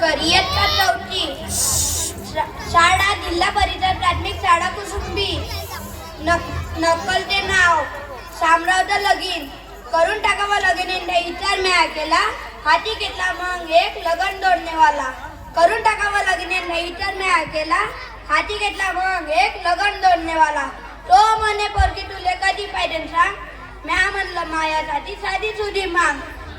तोडकरी इयत्ता चौथी शाळा जिल्हा परिषद प्राथमिक शाळा कुसुंबी नक्कलचे नाव शामरावचं लगीन करून टाकावं लगीन विचार म्या केला हाती घेतला मग एक लगन दोडणेवाला करून टाकावं लगीन विचार म्या केला हाती घेतला मग एक लगन दोडणेवाला तो म्हणे पोरगी तुले कधी पाहिजे सांग म्या म्हणलं मायासाठी साधी सुधी माग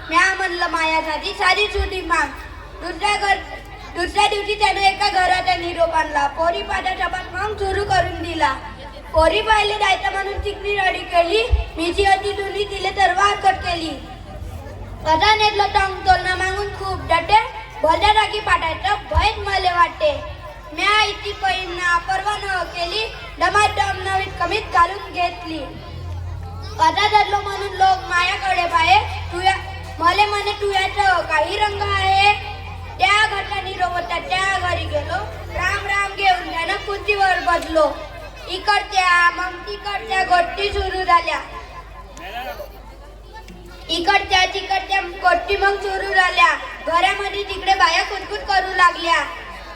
म्या म्हणलं मायासाठी साधी सुधी माग दुसऱ्या दिवशी त्याने एका घराचा निरोप आणला पोरी पादा डबात मग सुरू करून दिला पोरी पाहिले जायचं म्हणून चिकनी रडी केली मिची होती जुनी तिले तर वाकट केली अजा नेतलं टंग तोलना मागून खूप डटे भल्या टाकी पाठायचं भयच मले वाटते म्या इथे पैना परवा न केली डमाडम नवीन कमीत घालून घेतली अजा धरलो म्हणून लोक मायाकडे पाहे तुया मले म्हणे तुयाचं काही रंग आहे त्या घरचा निरोप होता त्या घरी गेलो राम राम घेऊन त्यानं खुर्चीवर बसलो इकडच्या मग तिकडच्या गोष्टी सुरू झाल्या इकडच्या तिकडच्या गोष्टी मग सुरू झाल्या घरामध्ये तिकडे बाया कुटकुट करू लागल्या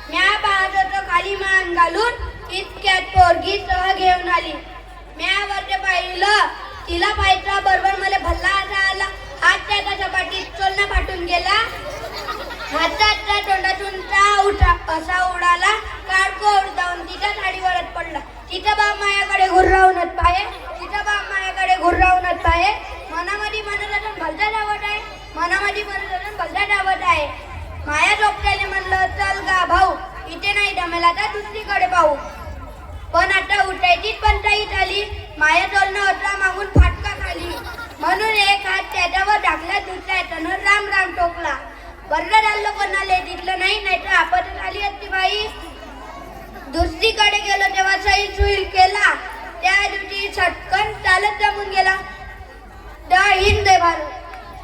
म्या पाहत होतो खाली मान घालून इतक्यात पोरगी सह घेऊन आली म्या वरते पाहिलं तिला पाहायचा बरोबर मला भल्ला असा आला हात त्याच्या सपाटीत चोलना फाटून गेला हाताच्या तोंडातून उठा असा उडाला काडको उडतावून तिच्या साडीवरच पडला तिचा बाप मायाकडे घुर्रावूनच पाहे तिचा बाप मायाकडे घुर्रावूनच पाहे मनामध्ये म्हणत असून भलता धावत आहे मनामध्ये म्हणत असून भलता धावत आहे माया झोपट्याने म्हणलं चल गा भाऊ इथे नाही जमेला तर दुसरीकडे पाहू पण आता उठायचीच पंचायत आली माया चोलनं होता मागून फाटका खाली म्हणून एक हात त्याच्यावर टाकला दुसऱ्या हातानं राम राम टोकला बरं झालं कोणाला दिसलं नाही नाहीतर आपत आली असती बाई दुसरीकडे गेलो तेव्हा सही सुईल केला त्या दिवशी छटकन चालत जमून गेला जय हिंद जय भारत.